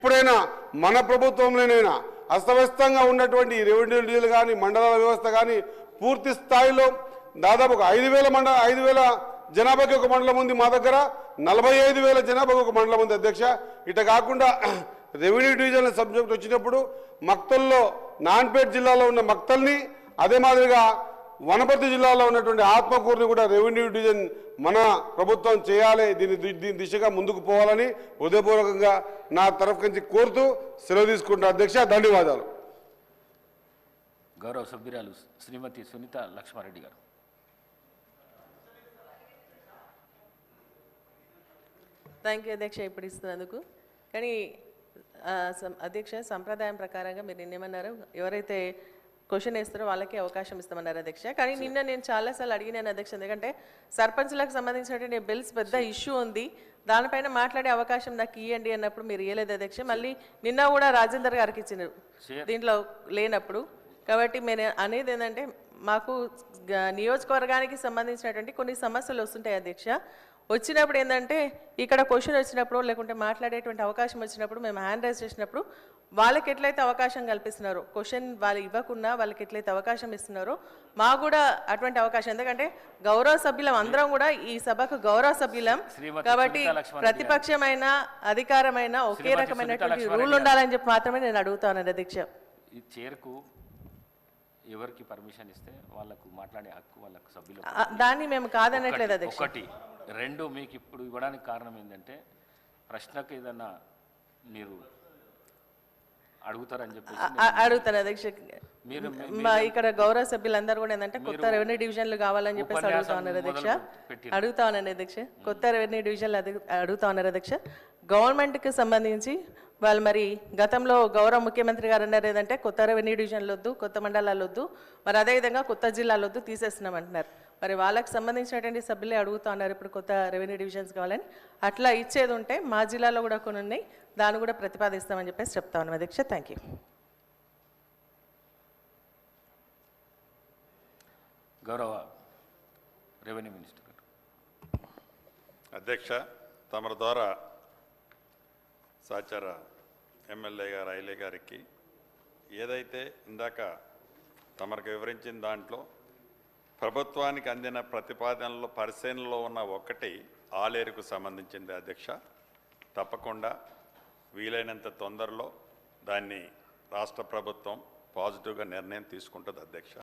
ఇప్పుడైనా మన ప్రభుత్వంలోనైనా అస్తవ్యస్తంగా ఉన్నటువంటి రెవెన్యూ డివిజన్లు కానీ మండలాల వ్యవస్థ కానీ పూర్తి స్థాయిలో దాదాపు 5,000 జనాభాకి ఒక మండలం ఉంది. మా దగ్గర 45,000 జనాభాకి ఒక మండలం ఉంది అధ్యక్ష. ఇట కాకుండా రెవెన్యూ డివిజన్ల సబ్జెక్ట్ వచ్చినప్పుడు మక్తల్లో నాన్పేట్ జిల్లాలో ఉన్న మక్తల్ని, అదే మాదిరిగా వనపర్తి జిల్లాలో ఉన్నటువంటి ఆత్మకూరుని కూడా రెవెన్యూ డివిజన్ మన ప్రభుత్వం చేయాలి, దీని దిశగా ముందుకు పోవాలని హృదయపూర్వకంగా నా తరఫు నుంచి కోరుతూ సెలవు తీసుకుంటా అధ్యక్ష. ధన్యవాదాలు. గౌరవ సభ్యురాలు శ్రీమతి సునీత లక్ష్మారెడ్డి గారు. థ్యాంక్ యూ అధ్యక్ష ఇప్పుడు ఇస్తున్నందుకు. కానీ అధ్యక్ష సంప్రదాయం ప్రకారంగా మీరు నిన్నేమన్నారు, ఎవరైతే క్వశ్చన్ వేస్తారో వాళ్ళకి అవకాశం ఇస్తామన్నారు అధ్యక్ష. కానీ నిన్న నేను చాలాసార్లు అడిగినాను అధ్యక్ష, ఎందుకంటే సర్పంచ్లకు సంబంధించినటువంటి బిల్స్ పెద్ద ఇష్యూ ఉంది, దానిపైన మాట్లాడే అవకాశం నాకు ఇవ్వండి అన్నప్పుడు మీరు ఇవ్వలేదు అధ్యక్ష. మళ్ళీ నిన్న కూడా రాజేందర్ గారికి ఇచ్చినారు దీంట్లో లేనప్పుడు. కాబట్టి నేను అనేది ఏంటంటే మాకు నియోజకవర్గానికి సంబంధించినటువంటి కొన్ని సమస్యలు వస్తుంటాయి అధ్యక్ష. వచ్చినప్పుడు ఏంటంటే ఇక్కడ క్వశ్చన్ వచ్చినప్పుడు లేకుంటే మాట్లాడేటువంటి అవకాశం వచ్చినప్పుడు మేము హ్యాండ్ రైజ్ చేసినప్పుడు వాళ్ళకి ఎట్లయితే అవకాశం కల్పిస్తున్నారో, క్వశ్చన్ వాళ్ళు ఇవ్వకుండా వాళ్ళకి ఎట్లయితే అవకాశం ఇస్తున్నారో మాకు కూడా అటువంటి అవకాశం. ఎందుకంటే గౌరవ సభ్యులం అందరం కూడా ఈ సభకు గౌరవ సభ్యులం కాబట్టి ప్రతిపక్షమైన అధికారమైన ఒకే రకమైనటువంటి రూల్ ఉండాలని చెప్పి మాత్రమే నేను అడుగుతాను అధ్యక్ష. ఈ చైర్కు ఎవరికి పర్మిషన్ ఇస్తే వాళ్ళకు మాట్లాడే హక్కు వాళ్ళకు సభ్యులు, దాన్ని మేము కాదనట్లేదు అధ్యక్ష. ఒకటి రెండు మీకు ఇప్పుడు ఇవ్వడానికి కారణం ఏంటంటే ప్రశ్నకు ఏదన్నా మీరు అడుగుతారని చెప్పేసి అడుగుతారు అధ్యక్ష. ఇక్కడ గౌరవ సభ్యులందరూ కూడా ఏంటంటే కొత్త రెవెన్యూ డివిజన్లు కావాలని చెప్పేసి అడుగుతా ఉన్నారు అధ్యక్ష. అడుగుతా ఉన్నాను అధ్యక్ష, కొత్త రెవెన్యూ డివిజన్లు అడుగుతా ఉన్నారు అధ్యక్ష. గవర్నమెంట్కి సంబంధించి వాళ్ళు మరి గతంలో గౌరవ ముఖ్యమంత్రి గారు అన్నారు ఏదంటే కొత్త రెవెన్యూ డివిజన్లు వద్దు, కొత్త మండలాలు వద్దు, మరి అదేవిధంగా కొత్త జిల్లాలు వద్దు, తీసేస్తున్నాం అంటున్నారు. మరి వాళ్ళకి సంబంధించినటువంటి సభ్యులే అడుగుతూ ఉన్నారు ఇప్పుడు కొత్త రెవెన్యూ డివిజన్స్ కావాలని. అట్లా ఇచ్చేది ఉంటే మా జిల్లాలో కూడా కొన్ని ఉన్నాయి, దాన్ని కూడా ప్రతిపాదిస్తామని చెప్పేసి చెప్తా ఉన్నాం అధ్యక్ష. Thank you. గౌరవ రెవెన్యూ మినిస్టర్ గారు. అధ్యక్ష, తమ ద్వారా సహచర ఎమ్మెల్యే గారు ఐలే గారికి ఏదైతే ఇందాక తమకు వివరించిన దాంట్లో ప్రభుత్వానికి అందిన ప్రతిపాదనలో పరిశీలనలో ఉన్న ఒకటి ఆలేరుకు సంబంధించింది అధ్యక్ష. తప్పకుండా వీలైనంత తొందరలో దాన్ని రాష్ట్ర ప్రభుత్వం పాజిటివ్గా నిర్ణయం తీసుకుంటుంది అధ్యక్ష.